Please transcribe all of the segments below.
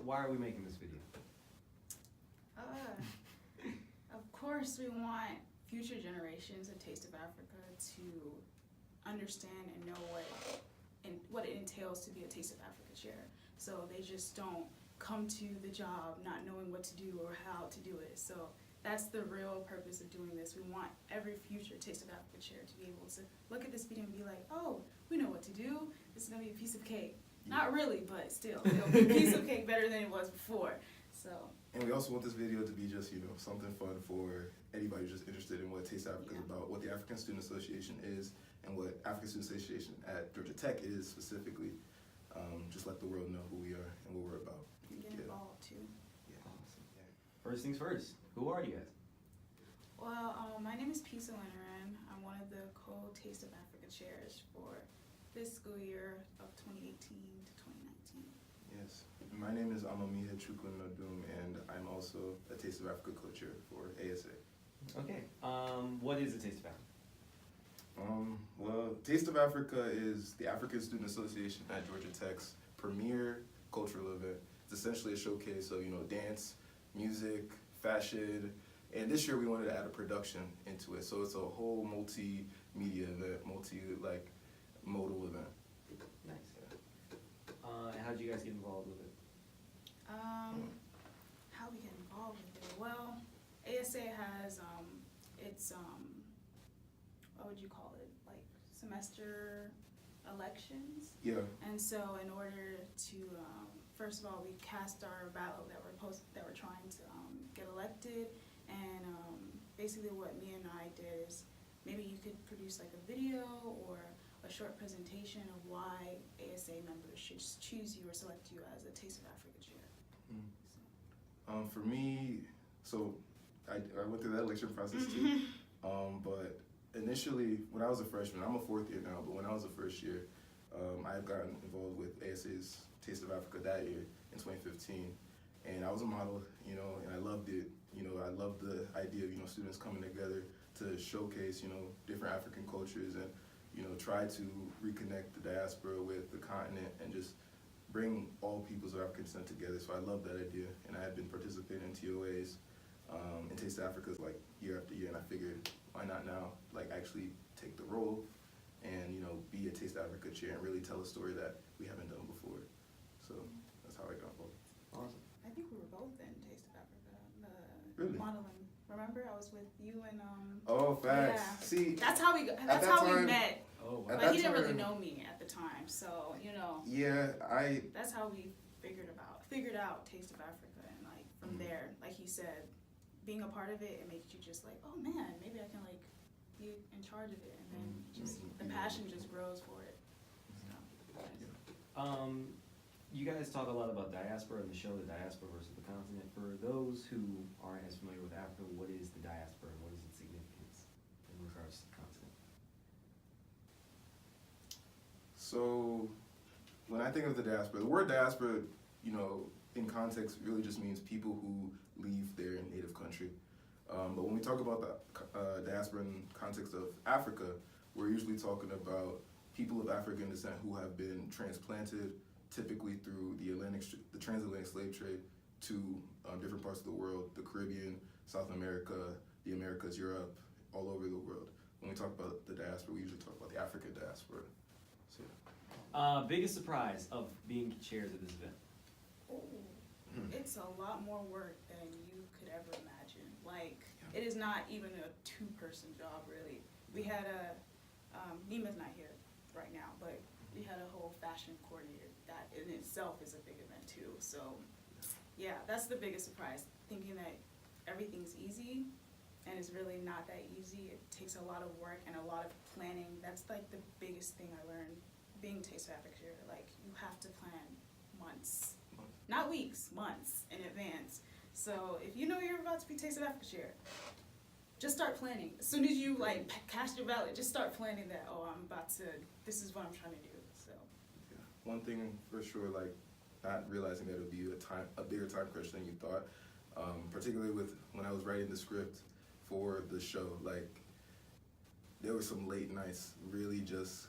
why are we making this video? Of course, we want future generations of Taste of Africa to understand and know what it entails to be a Taste of Africa chair. So they just don't come to the job not knowing what to do or how to do it. So that's the real purpose of doing this. We want every future Taste of Africa chair to be able to look at this video and be like, oh, we know what to do. This is going to be a piece of cake. Yeah. Not really, but still. It'll be a piece of cake better than it was before. So. And we also want this video to be just, something fun for anybody who's just interested in what Taste Africa is about, what the African Student Association is, and what African Student Association at Georgia Tech is specifically. Just let the world know who we are and what we're about. Get involved too. Yeah. Awesome. Yeah. First things first, who are you guys? Well, my name is Olaniran. I'm one of the co-Taste of Africa chairs for this school year of 2018 to 2019. Yes. My name is Amamihechukwu Nnodum, and I'm also a Taste of Africa co-chair for ASA. Okay. What is the Taste of Africa? Well, Taste of Africa is the African Student Association at Georgia Tech's premier cultural event. It's essentially a showcase of, dance, music, fashion, and this year we wanted to add a production into it. So it's a whole multimedia event, modal event. Nice. And how did you guys get involved with it? How we get involved with it? Well, ASA has its what would you call it? Like semester elections. Yeah. And so in order to first of all, we cast our ballot that we're trying to get elected, and basically what me and I did is maybe you could produce like a video or a short presentation of why ASA members should choose you or select you as a Taste of Africa chair. For me, so I went through that election process too. But initially, when I was a freshman, I'm a fourth year now, but when I was a first year, I had gotten involved with ASA's Taste of Africa that year in 2015. And I was a model, and I loved it. I loved the idea of, students coming together to showcase, different African cultures and, try to reconnect the diaspora with the continent and just bring all peoples of African descent together. So I loved that idea, and I had been participating in TOAs in Taste Africa year after year, and I figured, why not now, actually take the role and, be a Taste Africa chair and really tell a story that we haven't done before. So that's how I got involved. Awesome. I think we were both in Taste of Africa, Really? Modeling. Remember, I was with you and Oh, facts. Yeah. See, that's how we met. Oh, wow. But he didn't really know me at the time, so Yeah, that's how we figured out Taste of Africa, and from there, like he said, being a part of it makes you just oh man, maybe I can be in charge of it, and then just the passion just grows for it. So, You guys talk a lot about diaspora in the show, the diaspora versus the continent. For those who aren't as familiar with Africa, what is the diaspora and what is its significance in regards to the continent? So when I think of the diaspora, the word diaspora, in context really just means people who leave their native country. But when we talk about the diaspora in context of Africa, we're usually talking about people of African descent who have been transplanted, typically through the transatlantic slave trade, to different parts of the world, the Caribbean, South America, the Americas, Europe, all over the world. When we talk about the diaspora, we usually talk about the African diaspora. So, biggest surprise of being chairs at this event? It's a lot more work than you could ever imagine. It is not even a two-person job, really. We had Nima's not here right now, but we had a whole fashion coordinator. That in itself is a big event too. So yeah, that's the biggest surprise, thinking that everything's easy, and it's really not that easy. It takes a lot of work and a lot of planning. That's the biggest thing I learned being Taste of Africa. You have to plan months, not weeks, months in advance. So if you know you're about to be Taste of Africa chair, just start planning. As soon as you cast your ballot, just start planning that, this is what I'm trying to do. So yeah. One thing for sure, not realizing that it would be a bigger time crunch than you thought, particularly with when I was writing the script for the show, there were some late nights really just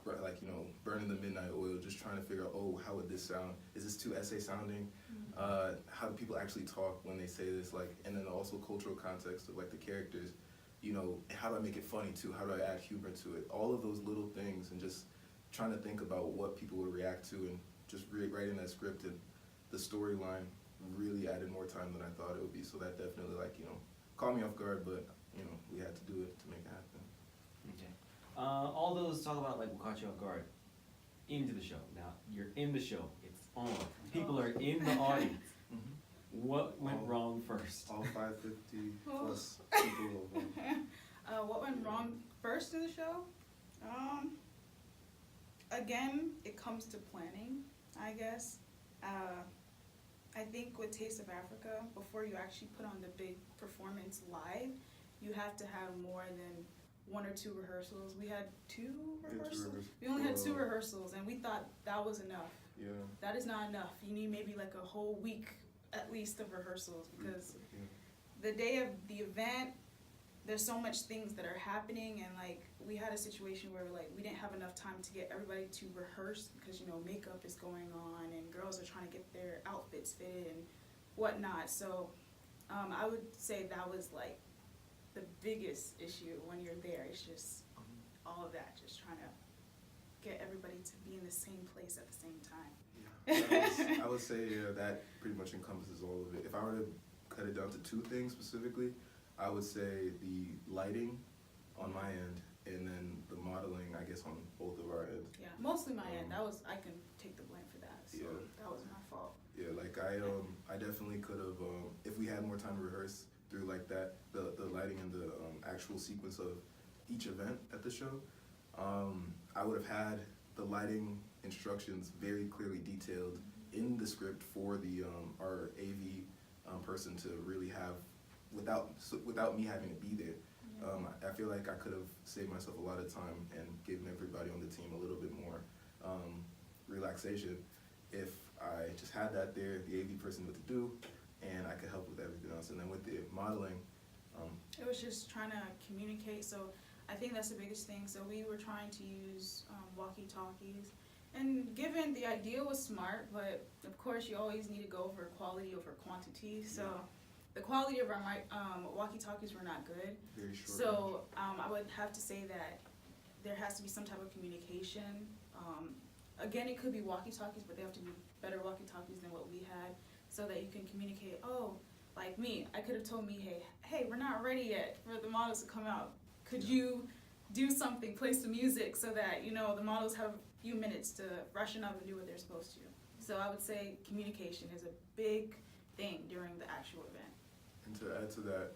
like, you know, burning the midnight oil, just trying to figure out, oh, how would this sound? Is this too essay sounding? How do people actually talk when they say this? Like, and then also cultural context of like the characters, you know, how do I make it funny too? How do I add humor to it? All of those little things, and just trying to think about what people would react to, and just writing that script, and the storyline really added more time than I thought it would be. So that definitely, like, you know, caught me off guard, but you know, we had to do it to make it happen. Okay. All those talk about like what caught you off guard into the show. Now you're in the show. It's on. People are in the audience. What went wrong first? All 550 plus people. What went wrong first in the show? Again, it comes to planning, I guess. I think with Taste of Africa, before you actually put on the big performance live, you have to have more than 1 or 2 rehearsals. We had 2 rehearsals? We only had 2 rehearsals, and we thought that was enough. Yeah. That is not enough. You need maybe like a whole week at least of rehearsals, because the day of the event, there's so much things that are happening, and like we had a situation where like we didn't have enough time to get everybody to rehearse, because you know makeup is going on and girls are trying to get their outfits fitted and whatnot. So I would say that was like the biggest issue when you're there. It's just all of that, just trying to get everybody to be in the same place at the same time. I would say that pretty much encompasses all of it. If I were to cut it down to 2 things specifically, I would say the lighting on my end, and then the modeling, I guess, on both of our ends. Yeah, mostly my end. I can take the blame for that. So that was my fault. Yeah, like I definitely could have, if we had more time to rehearse through like that, the lighting and the actual sequence of each event at the show, I would have had the lighting instructions very clearly detailed in the script for the our AV person to really have, without me having to be there. I feel like I could have saved myself a lot of time and given everybody on the team a little bit more relaxation if I just had that there, the AV person knew what to do, and I could help with everything else. And then with the modeling, it was just trying to communicate. So I think that's the biggest thing. So we were trying to use walkie-talkies, and given the idea was smart, but of course you always need to go for quality over quantity. So the quality of our walkie-talkies were not good. very short. So I would have to say that there has to be some type of communication. Again, it could be walkie-talkies, but they have to be better walkie-talkies than what we had, so that you can communicate. Oh, like me, I could have told me, hey, we're not ready yet for the models to come out. Could you do something, play some music, so that you know the models have a few minutes to freshen up and do what they're supposed to. So I would say communication is a big thing during the actual event. And to add to that,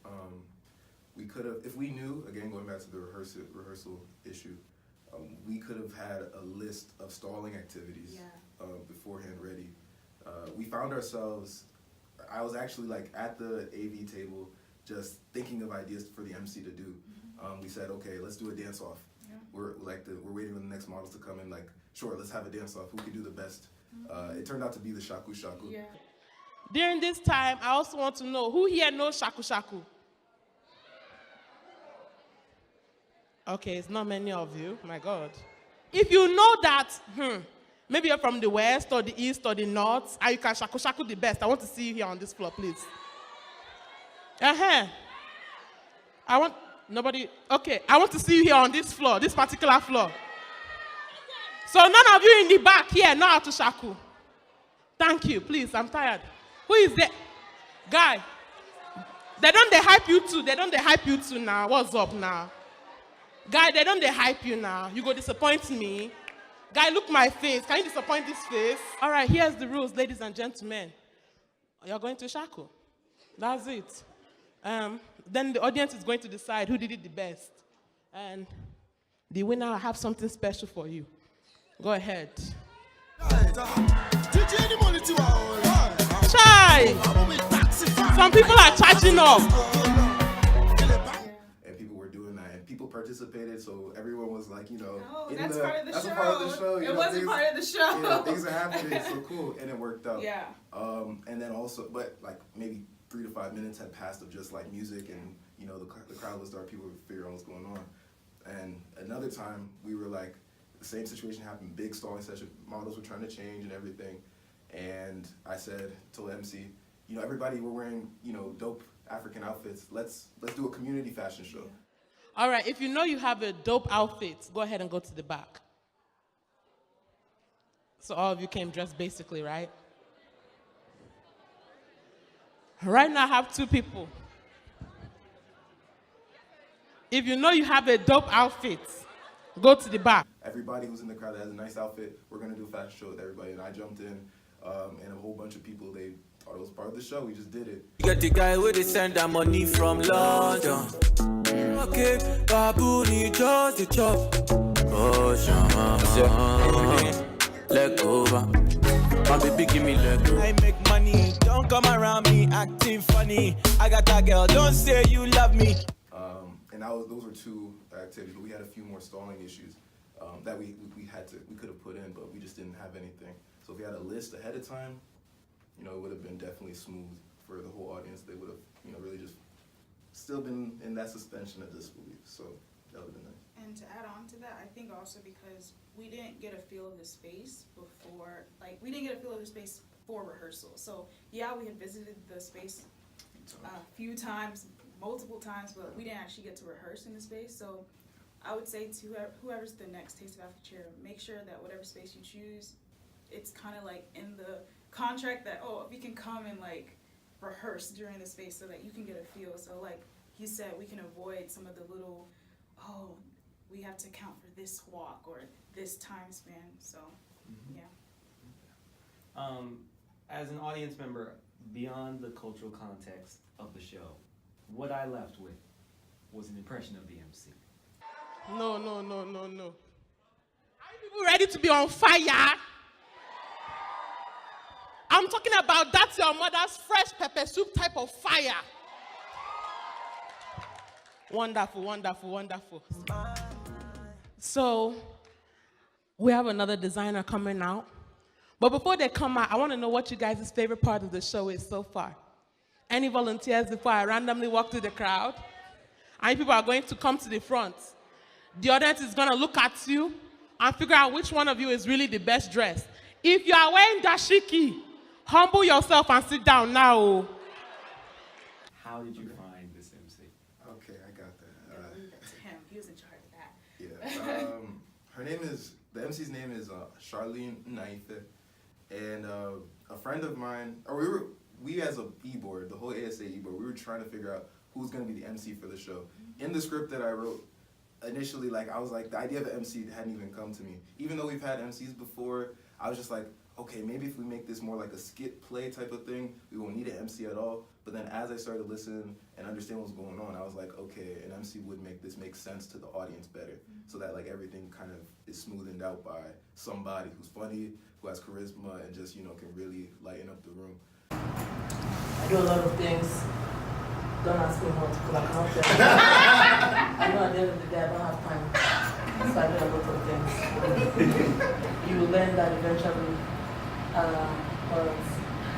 we could have, if we knew, again going back to the rehearsal issue, we could have had a list of stalling activities beforehand ready. We found ourselves, I was actually like at the AV table just thinking of ideas for the MC to do. We said, okay, let's do a dance off. Yeah. We're waiting for the next models to come in, like, sure, let's have a dance off. Who can do the best? It turned out to be the shaku shaku. Yeah. During this time, I also want to know, who here knows shaku shaku? Okay, it's not many of you, my God. If you know that, maybe you're from the west or the east or the north, and you can shaku shaku the best, I want to see you here on this floor, please. I want to see you here on this floor, this particular floor. So none of you in the back here know how to shaku. Thank you, please, I'm tired. Who is there? Guy, they hype you too. They don't hype you too now. What's up now? Guy, they don't hype you now. You go disappoint me. Guy, look my face. Can you disappoint this face? All right, here's the rules, ladies and gentlemen. You're going to shaku. That's it. Then the audience is going to decide who did it the best. And the winner, I have something special for you. Go ahead. Chai! Some people are charging up. And people were doing that, and people participated, so everyone was like, you know, that's part of the show. A part of the show. It wasn't part of the show. Yeah, things are happening, so cool, and it worked out. Yeah. And then also, but like maybe 3 to 5 minutes had passed of just like music, and you know the crowd would start, people would figure out what's going on. And another time we were like, the same situation happened, big stalling session, models were trying to change and everything. And I told MC, you know, everybody, we're wearing, you know, dope African outfits. Let's do a community fashion show. All right, if you know you have a dope outfit, go ahead and go to the back. So all of you came dressed basically, right? Right now I have 2 people. If you know you have a dope outfit, go to the back. Everybody who's in the crowd that has a nice outfit, we're gonna do a fashion show with everybody. And I jumped in, and a whole bunch of people, they thought it was part of the show. We just did it. You got the guy where they send that money from London. Okay, baboon, just the chop. Oh, let go, my baby, give me leg. I make money, don't come around me acting funny. I got that girl, don't say you love me. And those were 2 activities, but we had a few more stalling issues that we could have put in, but we just didn't have anything. So if we had a list ahead of time, you know, it would have been definitely smooth for the whole audience. They would have, you know, really just still been in that suspension of disbelief. So that would have been nice. And to add on to that, I think also because we didn't get a feel of the space before, like, we didn't get a feel of the space for rehearsal. So yeah, we had visited the space a few times, multiple times, but we didn't actually get to rehearse in the space. So I would say to whoever's the next Taste of Africa chair, make sure that whatever space you choose, it's kind of like in the contract that, oh, if you can come and like rehearse during the space so that you can get a feel. So like he said, we can avoid some of the little, oh, we have to account for this walk or this time span. So yeah. As an audience member, beyond the cultural context of the show, what I left with was an impression of the MC. No. Are you people ready to be on fire? I'm talking about that's your mother's fresh pepper soup type of fire. Wonderful. So, we have another designer coming out. But before they come out, I want to know what you guys' favorite part of the show is so far. Any volunteers before I randomly walk through the crowd? And people are going to come to the front. The audience is going to look at you and figure out which one of you is really the best dressed. If you are wearing dashiki, humble yourself and sit down now. How did you find this MC? Okay, I got that. That's him. He was in charge of that. Yeah. The MC's name is Charlene Naithe. And a friend of mine, we as a e-board, the whole ASA e-board, we were trying to figure out who's going to be the MC for the show. In the script that I wrote, initially, like, I was like, the idea of an MC hadn't even come to me. Even though we've had MCs before, I was just like, okay, maybe if we make this more like a skit play type of thing, we won't need an MC at all. But then as I started to listen and understand what was going on, I was like, okay, an MC would make this make sense to the audience better, so that like everything kind of is smoothened out by somebody who's funny, who has charisma, and just, you know, can really lighten up the room. I do a lot of things. Don't ask me what, because I cannot tell you. I know at the end of the day I don't have time. So I do a lot of things. You will learn that eventually. But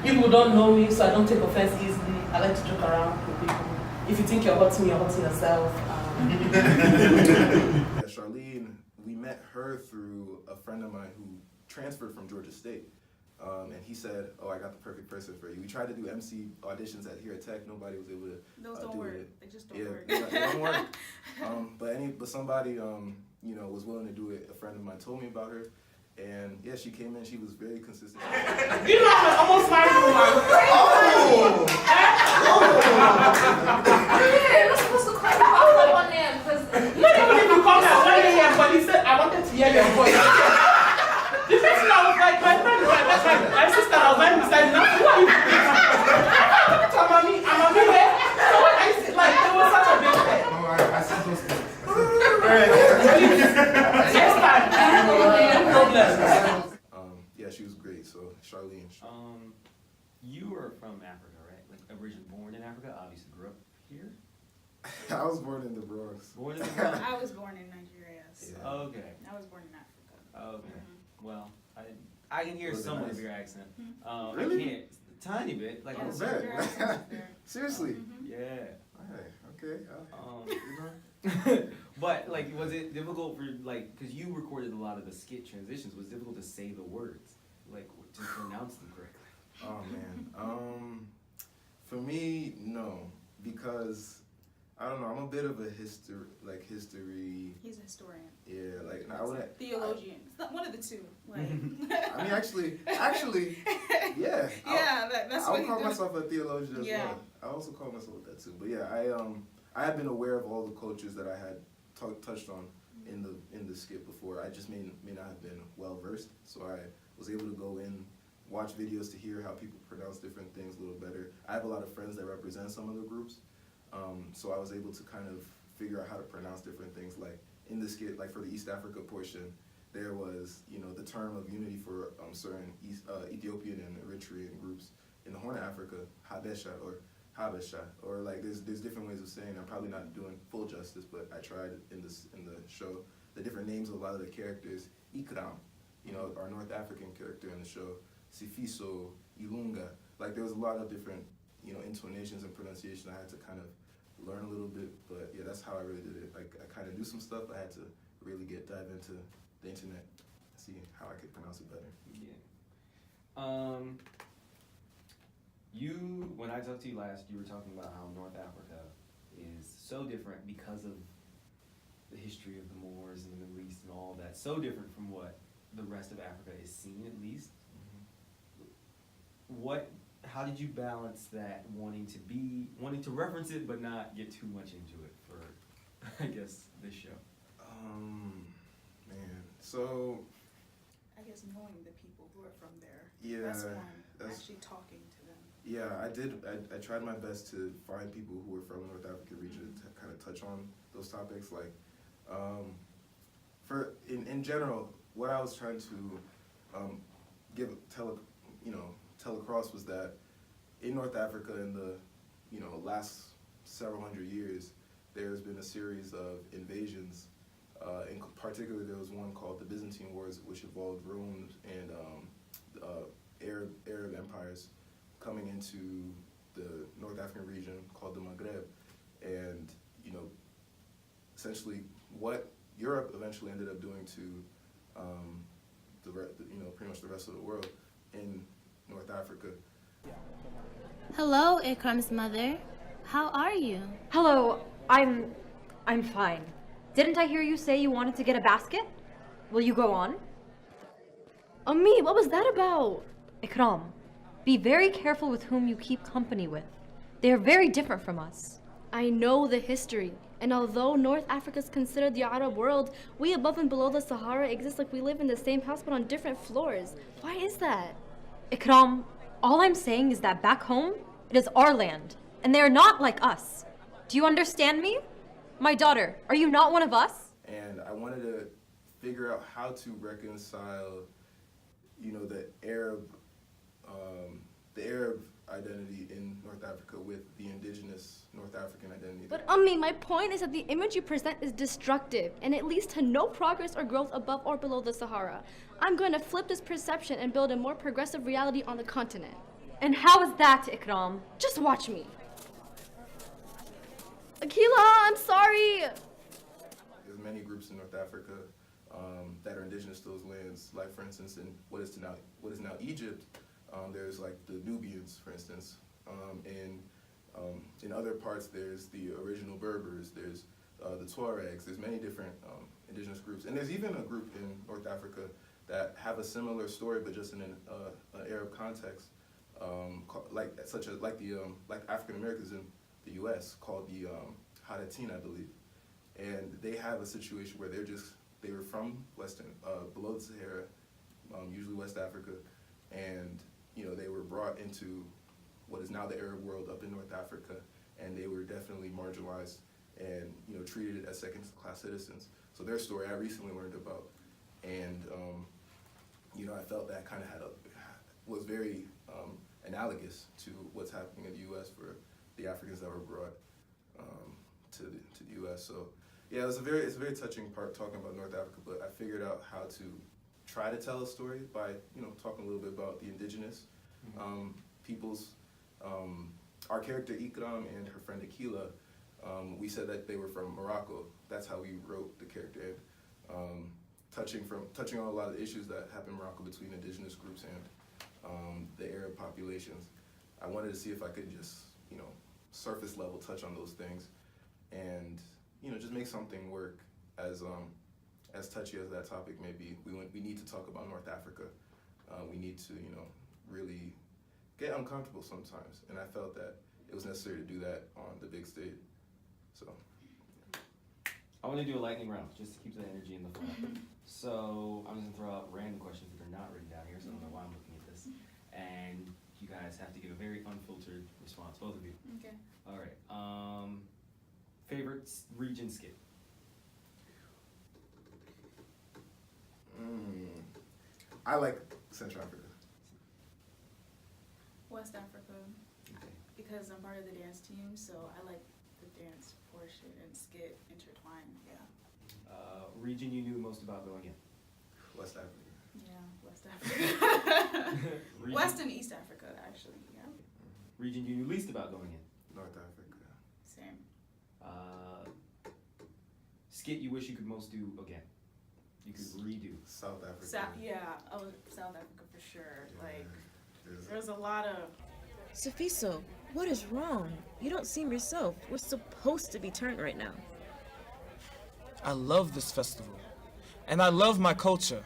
people don't know me, so I don't take offense easily. I like to joke around with people. If you think you're hurting me, you're hurting yourself. Yeah, Charlene, we met her through a friend of mine who transferred from Georgia State. And he said, oh, I got the perfect person for you. We tried to do MC auditions here at Tech. Nobody was able to Those don't do work. it. They just don't work. They don't work. But somebody, you know, was willing to do it. A friend of mine told me about her. And yeah, she came in. She was very consistent. You know, I'm almost married woman. You're not supposed to call me out on him because Not even if you call me at 1 a.m., but he said, I wanted to hear your voice. The first thing I was like, my friend is like, that's my sister, I was like, beside me, who are you? Amami, where? So when I said, like, there was such a big thing. No, I said those things. Next time, no problem. Yeah, she was great. So Charlene. You were from Africa, right? Like originally born in Africa, obviously grew up here. I was born in the Bronx. Born in the Bronx. I was born in Nigeria. So Yeah. Okay. I was born in Africa. Okay. Well, I can hear Was it somewhat nice? of your accent. Really? I can't. A tiny bit. Like Yeah, Oh, so bad. your accent is there. Seriously? Yeah. Alright, okay. But like, was it difficult for like, because you recorded a lot of the skit transitions? Was it difficult to say the words, like to pronounce them correctly? Oh man. For me, no, because I don't know. I'm a bit of a history. He's a historian. Yeah, like I wouldn't. Theologian. It's not one of the two. Like. I mean, actually, yeah. Yeah, that's I what would he call does. myself a theologian as Yeah. well. I also call myself that too. But yeah, I have been aware of all the cultures that I had touched on in the skit before. I just may not have been well versed, so I was able to go in, watch videos to hear how people pronounce different things a little better. I have a lot of friends that represent some of the groups, so I was able to kind of figure out how to pronounce different things. Like in the skit, like for the East Africa portion, there was, the term of unity for certain Ethiopian and Eritrean groups. In the Horn of Africa, Habesha or like there's different ways of saying it. I'm probably not doing full justice, but I tried in the show. The different names of a lot of the characters, Ikram, our North African character in the show, Sifiso, Ilunga. Like there was a lot of different, intonations and pronunciation I had to kind of learn a little bit, but yeah, that's how I really did it. Like I kind of knew some stuff, but I had to really dive into the internet, see how I could pronounce it better. Yeah. When I talked to you last, you were talking about how North Africa is so different because of the history of the Moors and the Middle East and all that. So different from what the rest of Africa is seen, at least. How did you balance that, wanting to reference it but not get too much into it for, I guess, this show? Man, so I guess knowing the people who are from there. Yeah, That's one. Actually talking to them. Yeah, I did. I tried my best to find people who were from the North African region to kind of touch on those topics. Like, in general, what I was trying to tell across was that in North Africa in the last several hundred years, there's been a series of invasions. In particular, there was one called the Byzantine Wars, which involved Rome and Arab empires coming into the North African region called the Maghreb, and essentially what Europe eventually ended up doing to pretty much the rest of the world in North Africa. Hello, Ikram's mother. How are you? Hello, I'm fine. Didn't I hear you say you wanted to get a basket? Will you go on? Ami, what was that about? Ikram, be very careful with whom you keep company with. They are very different from us. I know the history, and although North Africa is considered the Arab world, we above and below the Sahara exist like we live in the same house but on different floors. Why is that? Ikram, all I'm saying is that back home, it is our land, and they are not like us. Do you understand me? My daughter, are you not one of us? And I wanted to figure out how to reconcile, the Arab identity in North Africa with the indigenous North African identity. But Ami, my point is that the image you present is destructive, and it leads to no progress or growth above or below the Sahara. I'm going to flip this perception and build a more progressive reality on the continent. And how is that, Ikram? Just watch me. Akila, I'm sorry. There's many groups in North Africa that are indigenous to those lands. Like, for instance, in what is now Egypt, there's like the Nubians, for instance. In other parts, there's the original Berbers. There's the Tuaregs. There's many different indigenous groups, and there's even a group in North Africa that have a similar story, but just in an Arab context, like African Americans in the U.S. called the Haratin, I believe, and they have a situation where they were from below the Sahara, usually West Africa, and they were brought into what is now the Arab world up in North Africa, and they were definitely marginalized and treated as second-class citizens. So their story I recently learned about, and I felt that kind of was very analogous to what's happening in the U.S. for the Africans that were brought to the U.S. So yeah, it's a very touching part talking about North Africa, but I figured out how to try to tell a story by talking a little bit about the indigenous peoples. Our character Ikram and her friend Akila We said that they were from Morocco. That's how we wrote the character. Touching on a lot of the issues that happen in Morocco between indigenous groups and the Arab populations. I wanted to see if I could just, surface level touch on those things, and just make something work. As touchy as that topic may be, we need to talk about North Africa. We need to, really get uncomfortable sometimes, and I felt that it was necessary to do that on the big stage. So I want to do a lightning round just to keep the energy in the flow. So I'm just gonna throw out random questions that are not written down here, so I don't know why I'm looking at this. And you guys have to give a very unfiltered response, both of you. Okay. All right. Favorite region skit? I like Central Africa. West Africa, Okay. because I'm part of the dance team, so I like the dance portion and skit intertwined. Yeah. Region you knew most about going in? West Africa. Yeah, West Africa. Region- West and East Africa, actually. Yeah. Region you knew least about going in? North Africa. Same. Skit you wish you could most do again? You could redo. South Africa. South Africa for sure. Yeah. Like, There's- there's a lot of. Safiso, what is wrong? You don't seem yourself. We're supposed to be turned right now. I love this festival, and I love my culture.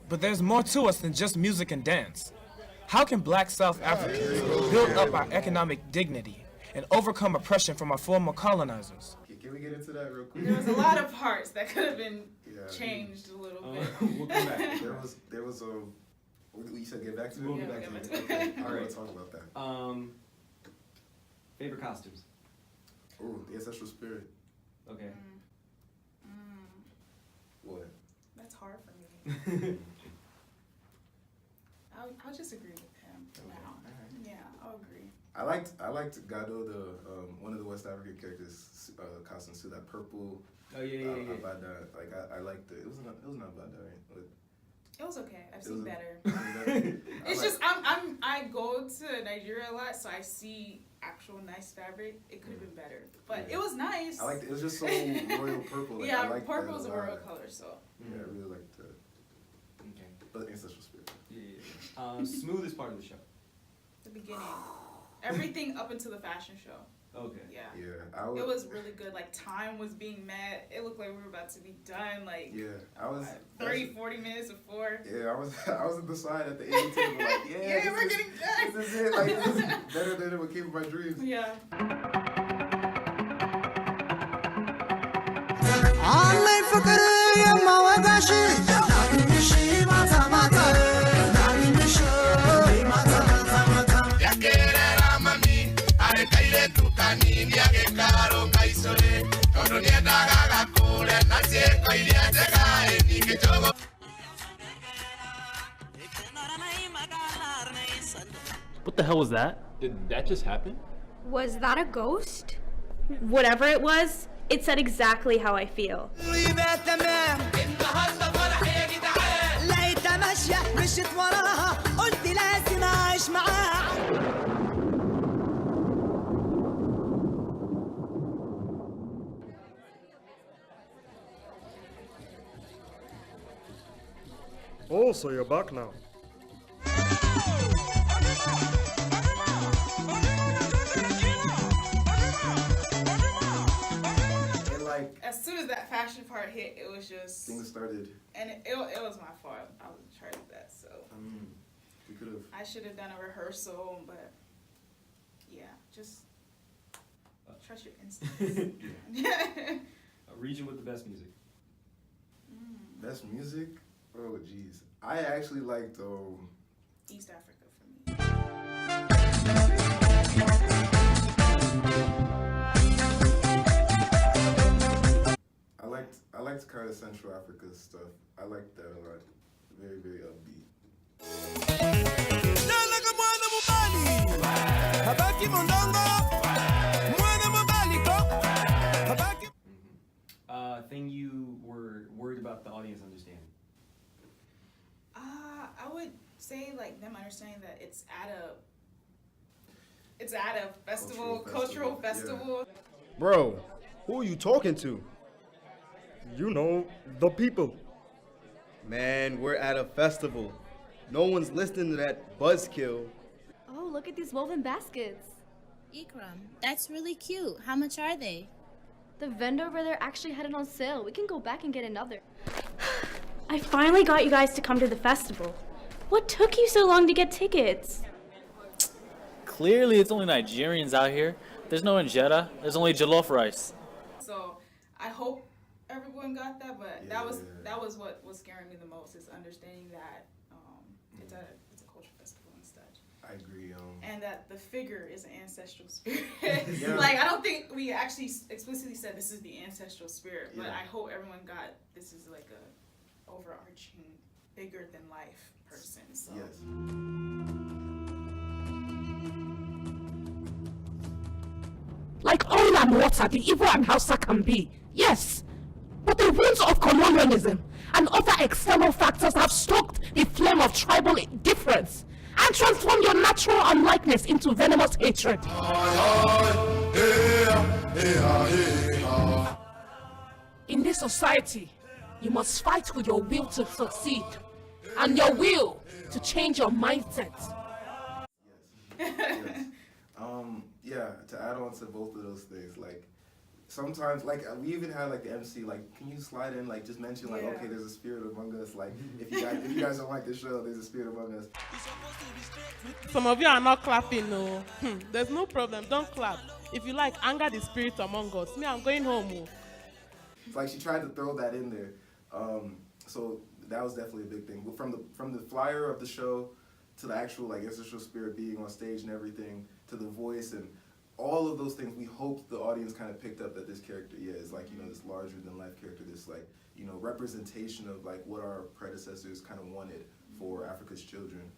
But there's more to us than just music and dance. How can Black South Africans build up our economic dignity and overcome oppression from our former colonizers? Can we get into that real quick? There was a lot of parts that could have been Yeah. changed a little bit. We'll come back. There was a. You said get back to it. We'll get Get back back to to it. it. Okay. I All want right. to talk about that. Favorite costumes? Oh, the ancestral spirit. Okay. What? That's hard for me. I'll just agree with him for now. Alright. Yeah, I'll agree. I liked Gado, the one of the West African characters' costumes too. That purple. Oh yeah. Abada. Like I liked it. It was not Abada, right? It was okay. I've It seen was- better. It's just I go to Nigeria a lot, so I see actual nice fabric. It could have been better, but Yeah. it was nice. I liked it. It was just so royal purple. Like, I Yeah, liked purple that is a lot. royal color, so. Yeah, I really liked that. Okay. But ancestral spirit. Yeah. Smoothest part of the show? The beginning, everything up until the fashion show. Okay. Yeah. Yeah, It was really good. Like, time was being met. It looked like we were about to be done. Like, Yeah, I was 40 minutes before. Yeah, I was at the side at the end of the table, like, Yeah, this we're is- getting done. This is it. Like, this is better than what came from my dreams. Yeah. What the hell was that? Did that just happen? Was that a ghost? Whatever it was, it said exactly how I feel. Oh, so you're back now. And like, As soon as that fashion part hit, it was just. things started. And it was my fault. I was in charge of that, so. We could have. I should have done a rehearsal, but yeah, just trust your instincts. A region with the best music? Best music? Oh, jeez. I actually liked East Africa for me. I liked kind of Central Africa stuff. I liked that a lot. Very, very upbeat. Thing you were worried about the audience understanding? I would say like them understanding that it's at a festival, cultural Cultural festival, festival. Bro, who are you talking to? You know, the people. Man, we're at a festival. No one's listening to that buzzkill. Oh, look at these woven baskets. Ikram, that's really cute. How much are they? The vendor over there actually had it on sale. We can go back and get another. I finally got you guys to come to the festival. What took you so long to get tickets? Clearly, it's only Nigerians out here. There's no injera. There's only jollof rice. So I hope everyone got that, but that was what was scaring me the most, is understanding that it's a cultural festival and such. I agree. And that the figure is an ancestral spirit. Like, I don't think we actually explicitly said this is the ancestral spirit, but I hope everyone got this is like a overarching, bigger than life person. So. Yes. Like oil and water, the Igbo and Hausa can be, yes. But the winds of colonialism and other external factors have stoked the flame of tribal difference and transformed your natural unlikeness into venomous hatred. In this society, you must fight with your will to succeed and your will to change your mindset. Yes. Yeah, to add on to both of those things, like, sometimes, like, we even had, like, the MC, like, can you slide in, like, just mention, like, okay, there's a spirit among us, like, if you guys don't like the show, there's a spirit among us. Some of you are not clapping, no. There's no problem, don't clap. If you like, anger the spirit among us. Me, I'm going home. It's like she tried to throw that in there. So that was definitely a big thing. But from the flyer of the show to the actual, like, ancestral spirit being on stage and everything, to the voice and all of those things, we hope the audience kind of picked up that this character, is like, this larger than life character, this, like, representation of, like, what our predecessors kind of wanted for Africa's children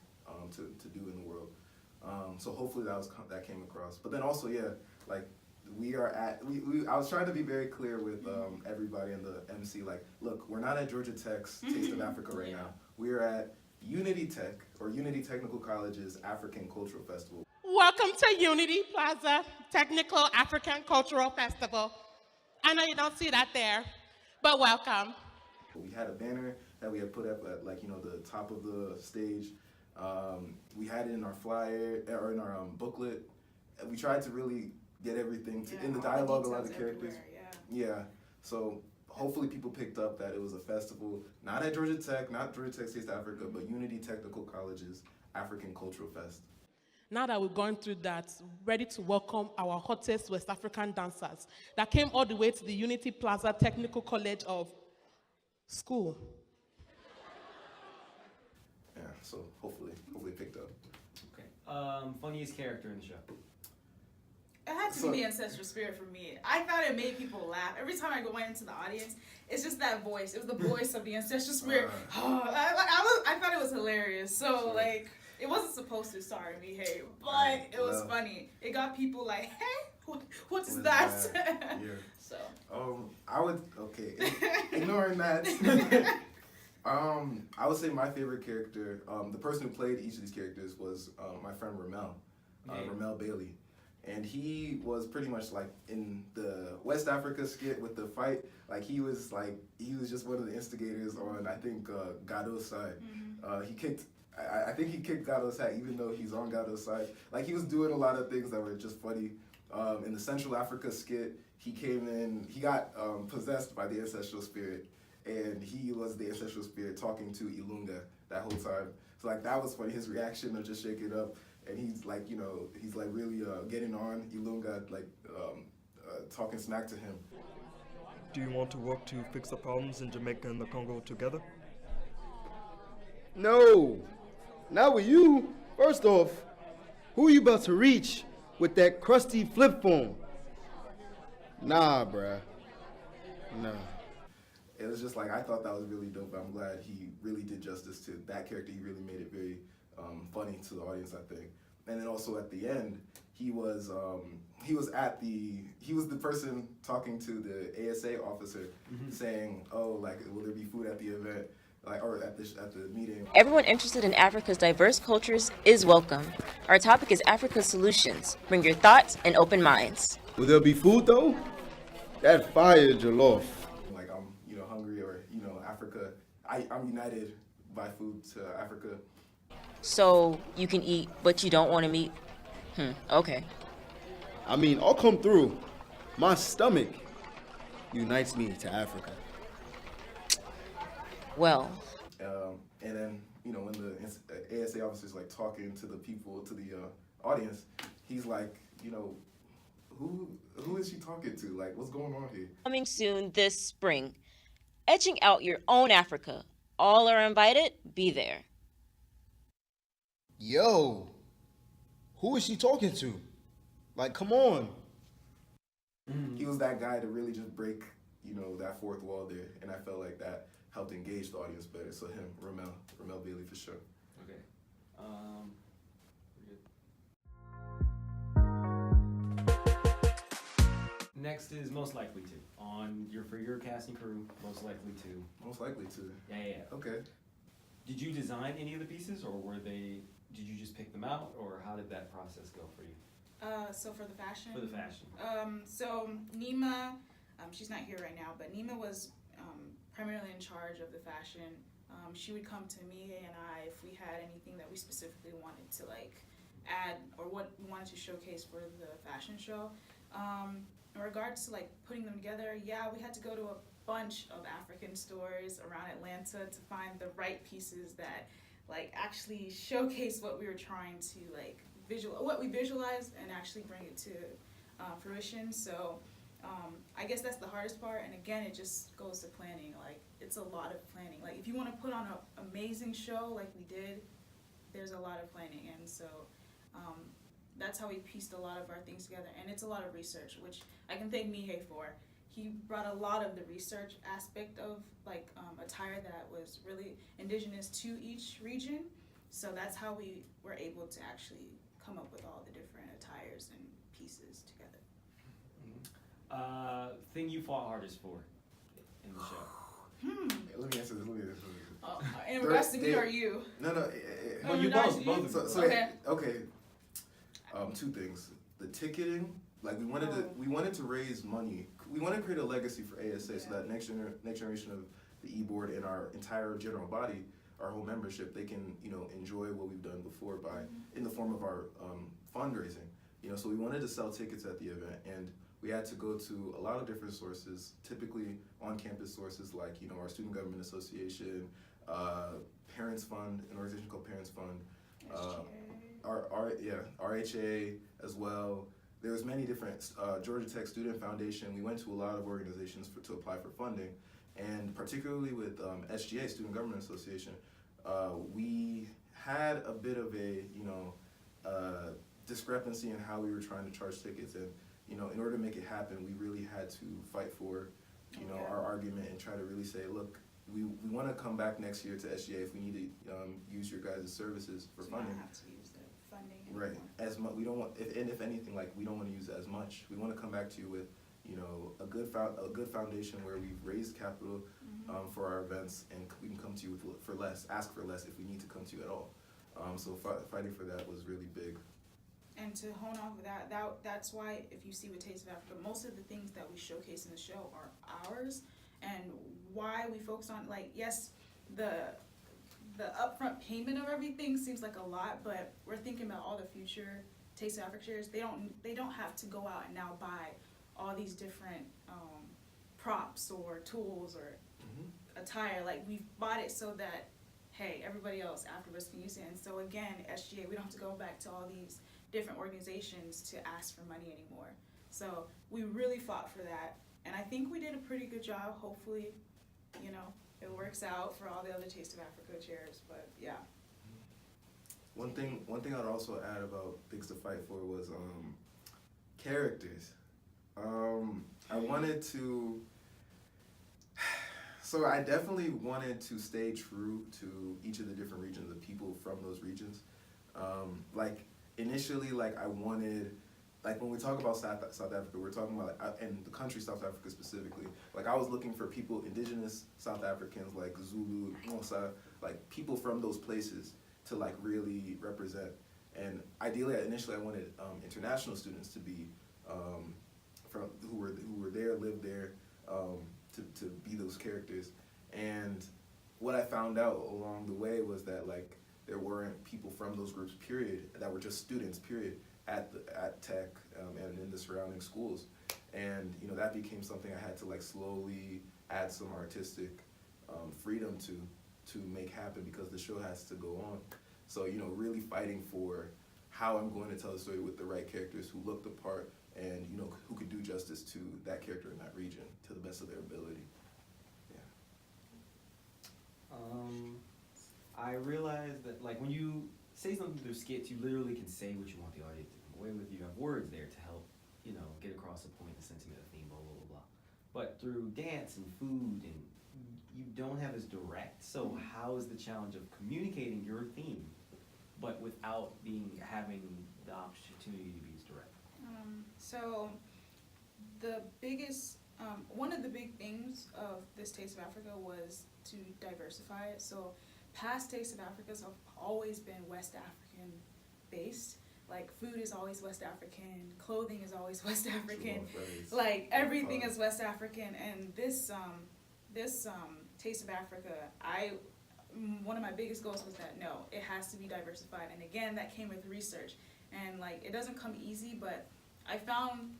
to do in the world. So hopefully that came across. But then also, like, I was trying to be very clear with everybody in the MC, like, look, we're not at Georgia Tech's Taste of Africa right now. We're at Unity Tech, or Unity Technical College's African Cultural Festival. Welcome to Unity Plaza Technical African Cultural Festival. I know you don't see that there, but welcome. We had a banner that we had put up at, like, the top of the stage. We had it in our flyer, or in our booklet. And we tried to really get everything in the dialogue, a lot of the characters. So hopefully people picked up that it was a festival, not at Georgia Tech, not Georgia Tech Taste Africa, but Unity Technical College's African Cultural Fest. Now that we've gone through that, ready to welcome our hottest West African dancers that came all the way to the Unity Plaza Technical College of School. Yeah, so hopefully picked up. Okay. Funniest character in the show? It had to be the ancestral spirit for me. I thought it made people laugh. Every time I went into the audience, it's just that voice. It was the voice of the ancestral spirit. I thought it was hilarious. So, like, it wasn't supposed to star me, hey, but it was funny. It got people like, hey, what is that? So. Ignoring that. I would say my favorite character, the person who played each of these characters was my friend Ramel, Ramel Bailey. And he was pretty much like in the West Africa skit with the fight, like he was just one of the instigators on, I think, Gado's side. I think he kicked Gado's hat even though he's on Gado's side. Like, he was doing a lot of things that were just funny. In the Central Africa skit, he came in, he got possessed by the ancestral spirit, and he was the ancestral spirit talking to Ilunga that whole time. So, like, that was funny, his reaction of just shaking up. And he's like, he's like really getting on Ilunga, like talking smack to him. Do you want to work to fix the problems in Jamaica and the Congo together? No, not with you. First off, who are you about to reach with that crusty flip phone? Nah, bruh. Nah. It was just like, I thought that was really dope. I'm glad he really did justice to that character. He really made it very funny to the audience, I think. And then also at the end, he was the person talking to the ASA officer, saying, "Oh, like, will there be food at the event, or at the meeting?" Everyone interested in Africa's diverse cultures is welcome. Our topic is Africa's solutions. Bring your thoughts and open minds. Will there be food though? That fire jollof. Like I'm, hungry, or Africa. I'm united by food to Africa. So you can eat, but you don't want to meet? Okay. I mean, I'll come through. My stomach unites me to Africa. Well. And then, when the ASA officer's like talking to the people, to the audience, he's like, who is she talking to? Like, what's going on here? Coming soon this spring, etching out your own Africa. All are invited. Be there. Yo, who is she talking to? Like, come on. He was that guy to really just break, that fourth wall there, and I felt like that helped engage the audience better. So him, Ramel Bailey for sure. Okay. Next is most likely to. For your casting crew, most likely to. Most likely to. Yeah. Okay. Did you design any of the pieces, or did you just pick them out, or how did that process go for you? So for the fashion? For the fashion. So Nima, she's not here right now, but Nima was primarily in charge of the fashion. She would come to me and I if we had anything that we specifically wanted to add or what we wanted to showcase for the fashion show. In regards to putting them together, yeah, we had to go to a bunch of African stores around Atlanta to find the right pieces that actually showcase what we were trying to what we visualized and actually bring it to fruition. So I guess that's the hardest part, and again, it just goes to planning. It's a lot of planning. If you want to put on an amazing show like we did, there's a lot of planning, and so that's how we pieced a lot of our things together, and it's a lot of research, which I can thank Mihei for. He brought a lot of the research aspect of attire that was really indigenous to each region, so that's how we were able to actually come up with all the different attires and pieces together. Thing you fought hardest for in the show? Yeah, let me answer this. In regards to me or you? No. Well, you both. Okay. Two things. The ticketing, we wanted to raise money. We want to create a legacy for ASA, so that next generation of the e-board and our entire general body, our whole membership, they can enjoy what we've done before in the form of our fundraising. So we wanted to sell tickets at the event, and we had to go to a lot of different sources, typically on-campus sources like our Student Government Association, Parents Fund, an organization called Parents Fund, RHA as well. There was many different, Georgia Tech Student Foundation. We went to a lot of organizations to apply for funding, and particularly with SGA, Student Government Association, we had a bit of a discrepancy in how we were trying to charge tickets, and in order to make it happen, we really had to fight for our argument and try to really say, look, we want to come back next year to SGA if we need to use your guys' services for funding. You don't have to use the funding anymore. Right. As much, we don't want, if anything, we don't want to use as much. We want to come back to you with a good foundation where we've raised capital for our events, and we can come to you for less, ask for less if we need to come to you at all. So fighting for that was really big. And to hone off of that's why if you see with Taste of Africa, most of the things that we showcase in the show are ours, and why we focus on yes, the upfront payment of everything seems like a lot, but we're thinking about all the future Taste of Africa chairs. They don't have to go out and now buy all these different props or tools or attire. We've bought it so that hey, everybody else afterwards can use it. And so again, SGA, we don't have to go back to all these different organizations to ask for money anymore. So we really fought for that, and I think we did a pretty good job. Hopefully, it works out for all the other Taste of Africa chairs, but yeah. One thing I'd also add about things to fight for was characters. I wanted to, so I definitely wanted to stay true to each of the different regions, the people from those regions. Initially, I wanted, when we talk about South Africa, we're talking about, and the country South Africa specifically, I was looking for people, indigenous South Africans, like Zulu, Xhosa, people from those places to really represent. And ideally, initially I wanted international students to be from who were there, lived there, to be those characters. And what I found out along the way was that like there weren't people from those groups, period, that were just students, period, at Tech and in the surrounding schools. And you know, that became something I had to like slowly add some artistic freedom to make happen, because the show has to go on. So you know, really fighting for how I'm going to tell the story with the right characters who look the part, and you know, who could do justice to that character in that region to the best of their ability. I realized that like when you say something through skits, you literally can say what you want the audience to come away with. You have words there to help, you know, get across a point, a sentiment, a theme, blah, blah, blah, blah. But through dance and food, and you don't have as direct. So how is the challenge of communicating your theme, but without having the opportunity to be as direct? So the biggest, one of the big things of this Taste of Africa was to diversify it. So past Taste of Africas have always been West African based. Like food is always West African, clothing is always West African, like everything is West African. And this Taste of Africa, one of my biggest goals was that no, it has to be diversified. And again, that came with research. And like, it doesn't come easy, but I found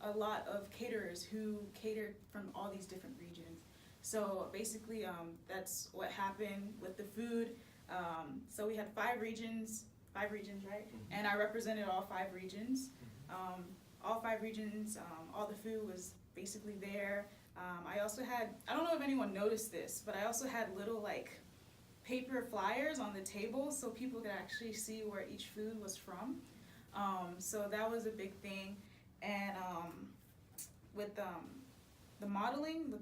a lot of caterers who catered from all these different regions. So basically, that's what happened with the food. So we had 5 regions, right? Mm-hmm. And I represented all 5 regions. All 5 regions, all the food was basically there. I also had, I don't know if anyone noticed this, but I also had little like paper flyers on the table so people could actually see where each food was from. So that was a big thing. And with the modeling,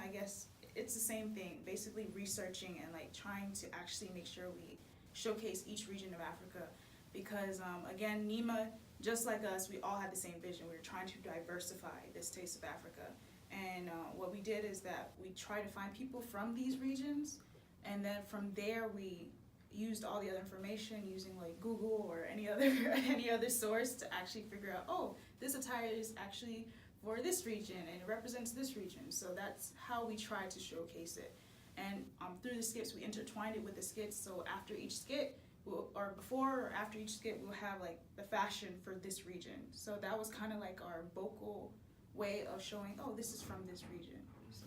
I guess it's the same thing, basically researching and like trying to actually make sure we showcase each region of Africa, because again, Nima, just like us, we all had the same vision. We were trying to diversify this Taste of Africa. And what we did is that we tried to find people from these regions, and then from there we used all the other information using like Google or any other source to actually figure out, oh, this attire is actually for this region and it represents this region. So that's how we tried to showcase it. And through the skits, we intertwined it with the skits. So after each skit, or before or after each skit, we'll have like the fashion for this region. So that was kind of like our vocal way of showing, oh, this is from this region. So,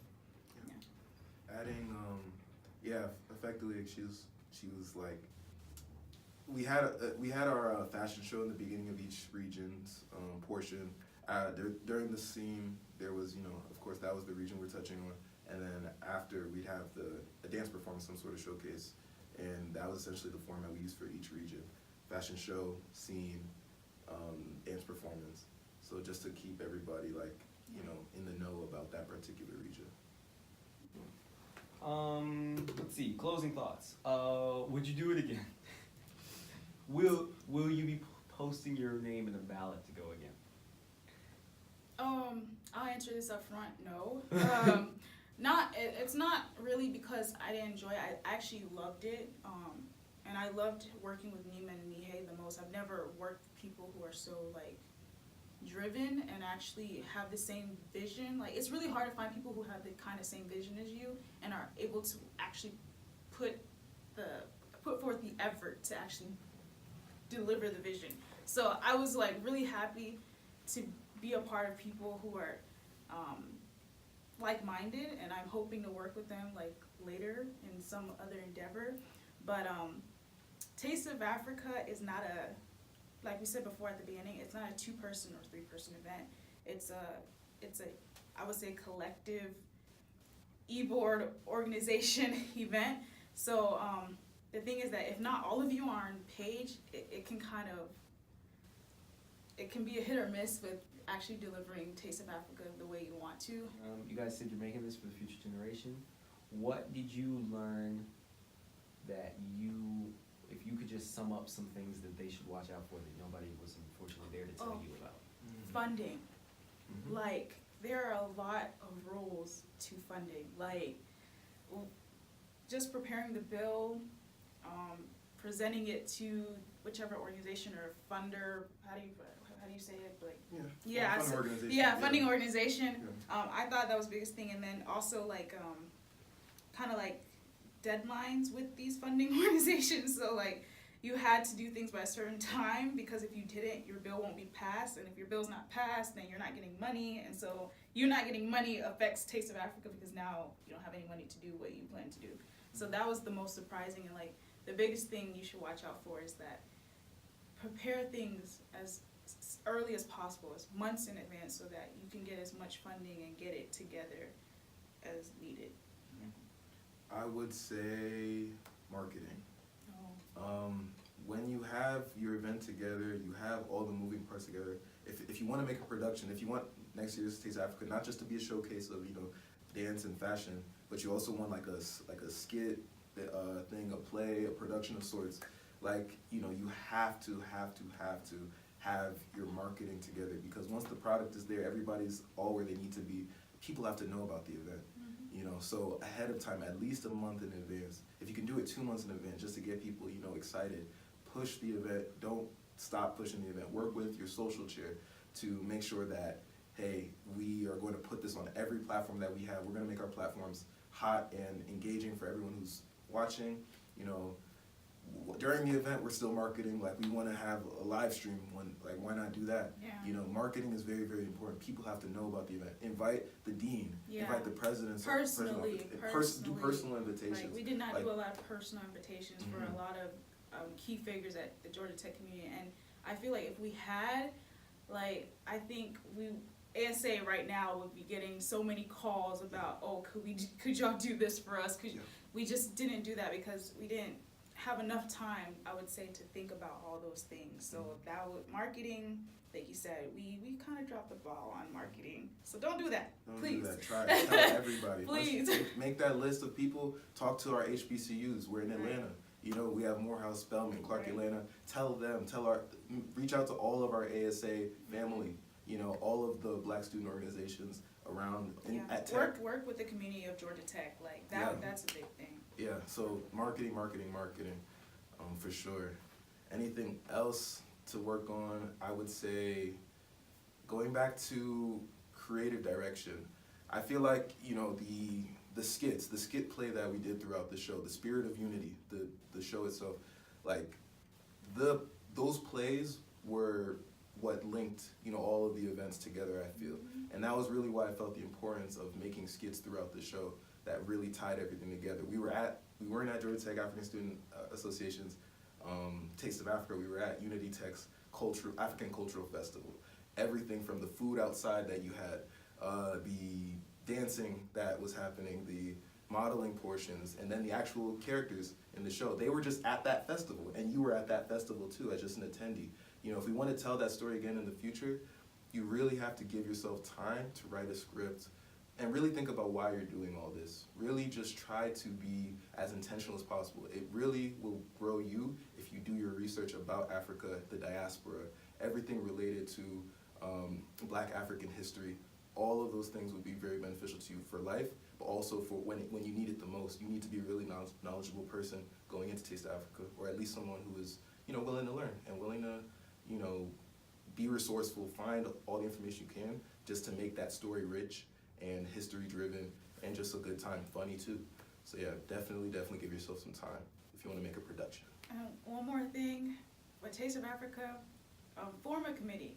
yeah. Adding, effectively, she was like, we had our fashion show in the beginning of each region's portion. During the scene, there was, you know, of course, that was the region we're touching on. And then after, we'd have a dance performance, some sort of showcase. And that was essentially the format we used for each region. Fashion show, scene, dance performance. So just to keep everybody, like, you know, in the know about that particular region. Let's see, closing thoughts. Would you do it again? Will you be posting your name in a ballot to go again? I'll answer this up front, no. It's not really because I didn't enjoy it. I actually loved it. And I loved working with Nima and Mihei the most. I've never worked with people who are so like driven and actually have the same vision. Like, it's really hard to find people who have the kind of same vision as you and are able to actually put forth the effort to actually deliver the vision. So I was like really happy to be a part of people who are like-minded, and I'm hoping to work with them like later in some other endeavor. But Taste of Africa is not like we said before at the beginning, it's not a 2-person or 3-person event. It's a I would say collective e-board organization event. So the thing is that if not all of you are on page, it can be a hit or miss with actually delivering Taste of Africa the way you want to. You guys said you're making this for the future generation. What did you learn that if you could just sum up some things that they should watch out for that nobody was unfortunately there to tell you about? Funding. Mm-hmm. Like, there are a lot of rules to funding. Like, just preparing the bill, presenting it to whichever organization or funder, how do how do you say it? Like, funding organization. Yeah, funding organization. I thought that was the biggest thing, and then also like kind of like deadlines with these funding organizations. So like you had to do things by a certain time, because if you didn't, your bill won't be passed, and if your bill's not passed, then you're not getting money, and so you not getting money affects Taste of Africa, because now you don't have any money to do what you plan to do. So that was the most surprising, and like the biggest thing you should watch out for is that prepare things as early as possible, as months in advance, so that you can get as much funding and get it together as needed. I would say marketing. When you have your event together, you have all the moving parts together. If you want to make a production, if you want next year's Taste Africa not just to be a showcase of dance and fashion, but you also want like a skit thing, a play, a production of sorts. Like you have to have your marketing together, because once the product is there, everybody's all where they need to be. People have to know about the event. So ahead of time, at least a month in advance. If you can do it 2 months in advance, just to get people, excited. Push the event. Don't stop pushing the event. Work with your social chair to make sure that, hey, we are going to put this on every platform that we have. We're going to make our platforms hot and engaging for everyone who's watching. During the event, we're still marketing. Like, we want to have a live stream. Why not do that? Yeah. Marketing is very, very important. People have to know about the event. Invite the dean. Yeah. Invite the presidents. Personally. Do personal invitations. Like, we did not do a lot of personal invitations for a lot of key figures at the Georgia Tech community, and I feel like if we had, I think ASA right now would be getting so many calls about, could y'all do this for us? We just didn't do that because we didn't have enough time, I would say, to think about all those things. So marketing, like you said, we kind of dropped the ball on marketing. So don't do that, please. Do that. Try it. Tell everybody. Please. Make that list of people. Talk to our HBCUs. We're in Atlanta. We have Morehouse, Spelman, Clark, Atlanta. Tell them. Reach out to all of our ASA family. All of the Black student organizations around at Tech. Work with the community of Georgia Tech. That's a big thing. Yeah, so marketing, for sure. Anything else to work on? I would say going back to creative direction. I feel like, the skit play that we did throughout the show, the spirit of unity, the show itself, those plays were what linked, all of the events together, I feel. And that was really why I felt the importance of making skits throughout the show that really tied everything together. We weren't at Georgia Tech African Student Association's Taste of Africa. We were at Unity Tech's African Cultural Festival. Everything from the food outside that you had, the dancing that was happening, the modeling portions, and then the actual characters in the show. They were just at that festival, and you were at that festival too as just an attendee. If we want to tell that story again in the future, you really have to give yourself time to write a script and really think about why you're doing all this. Really just try to be as intentional as possible. It really will grow you if you do your research about Africa, the diaspora, everything related to Black African history. All of those things would be very beneficial to you for life, but also for when you need it the most. You need to be a really knowledgeable person going into Taste of Africa, or at least someone who is willing to learn and willing to be resourceful, find all the information you can just to make that story rich and history driven and just a good time, funny too. So yeah, definitely give yourself some time if you want to make a production. One more thing, with Taste of Africa, form a committee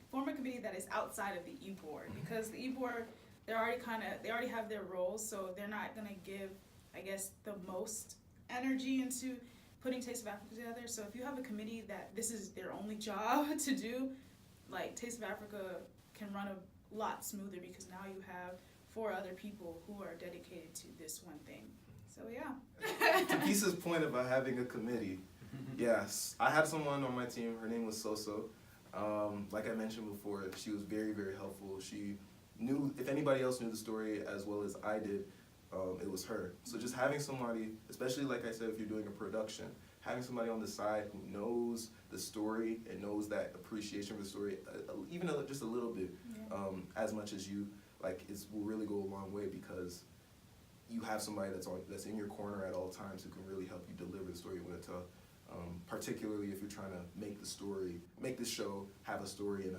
that is outside of the e-board, because the e-board, they already have their roles, so they're not gonna give, I guess, the most energy into putting Taste of Africa together. So if you have a committee that this is their only job to do, Taste of Africa can run a lot smoother, because now you have 4 other people who are dedicated to this one thing. So yeah. To Pisa's point about having a committee, yes, I had someone on my team. Her name was Soso. Like I mentioned before, she was very, very helpful. She knew, if anybody else knew the story as well as I did, it was her. So just having somebody, especially like I said, if you're doing a production, having somebody on the side who knows the story and knows that appreciation for the story, even just a little bit, as much as you, will really go a long way, because you have somebody that's in your corner at all times who can really help you deliver the story you want to tell. Particularly if you're trying to make this show have a story and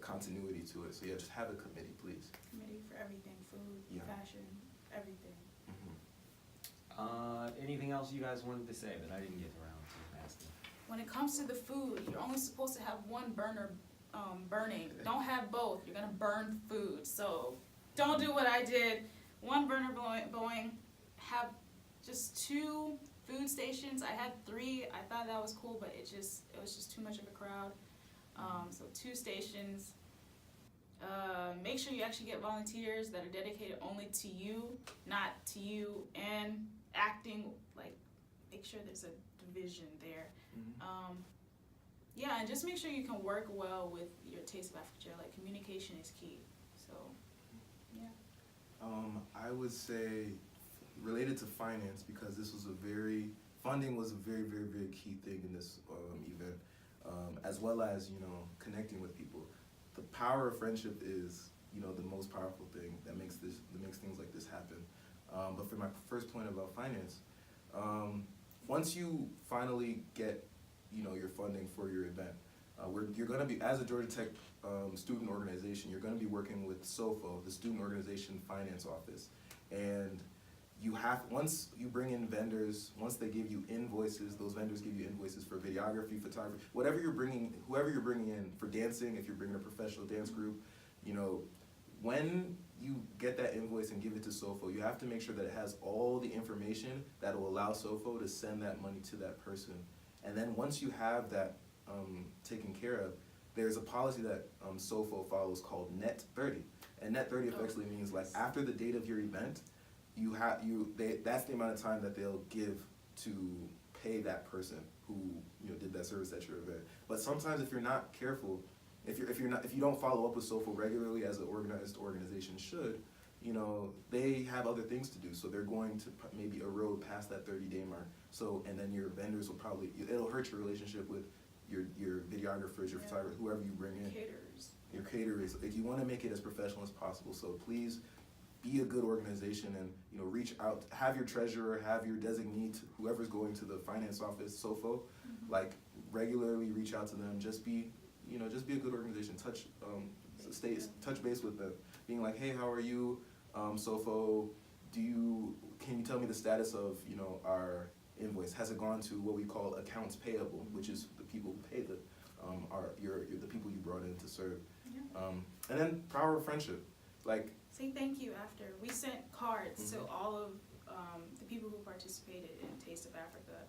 continuity to it. So yeah, just have a committee, please. Committee for everything, food, Yeah. fashion, everything. Anything else you guys wanted to say that I didn't get around to asking? When it comes to the food, you're only supposed to have one burner burning. Don't have both. You're gonna burn food. So don't do what I did. One burner going. Have just 2 food stations. I had 3. I thought that was cool, but it was just too much of a crowd. So 2 stations. Make sure you actually get volunteers that are dedicated only to you, not to you, and acting like, make sure there's a division there. Yeah, and just make sure you can work well with your Taste of Africa chair. Like, communication is key. So, yeah. I would say related to finance, because this was funding was a very, very, very key thing in this event, as well as, connecting with people. The power of friendship is, the most powerful thing that makes things like this happen. But for my first point about finance, once you finally get, your funding for your event, you're going to be, as a Georgia Tech student organization, you're going to be working with SOFO, the Student Organization Finance Office, and once you bring in vendors, once they give you invoices, those vendors give you invoices for videography, photography, whoever you're bringing in for dancing, if you're bringing a professional dance group, when you get that invoice and give it to SOFO, you have to make sure that it has all the information that will allow SOFO to send that money to that person. And then once you have that taken care of, there's a policy that SOFO follows called Net 30. And Net 30 effectively means, like, after the date of your event, that's the amount of time that they'll give to pay that person who did that service at your event. But sometimes if you're not careful, if you don't follow up with SOFO regularly, as an organized organization should, they have other things to do. So they're going to maybe erode past that 30-day mark. So, and then your vendors will it'll hurt your relationship with your videographers, your photographers, whoever you bring in. Your caterers. Like, you want to make it as professional as possible. So please be a good organization and reach out. Have your treasurer, have your designee, whoever's going to the finance office, SOFO, like, regularly reach out to them. Just be a good organization. Touch base with them, being like, hey, how are you, SOFO? Can you tell me the status of our invoice? Has it gone to what we call accounts payable, which is the people who pay the people you brought in to serve. And then power of friendship, like, say thank you after. We sent cards to all of the people who participated in Taste of Africa,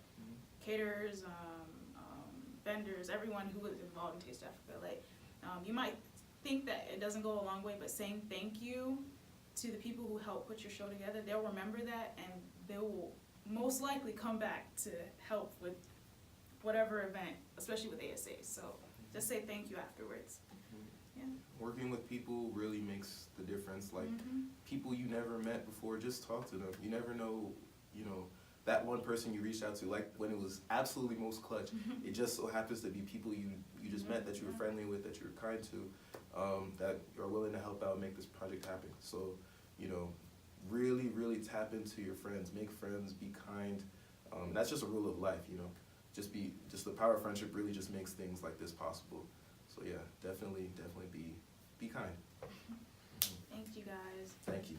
caterers, vendors, everyone who was involved in Taste of Africa. Like, you might think that it doesn't go a long way, but saying thank you to the people who helped put your show together, they'll remember that, and they will most likely come back to help with whatever event, especially with ASA. So just say thank you afterwards. Yeah. Working with people really makes the difference. Like, people you never met before, just talk to them. You never know, that one person you reached out to, like when it was absolutely most clutch, it just so happens to be people you just met, that you were friendly with, that you were kind to, that are willing to help out and make this project happen. So, really, really tap into your friends. Make friends, be kind. That's just a rule of life, Just the power of friendship really just makes things like this possible. So yeah, definitely be kind. Thank you guys. Thank you.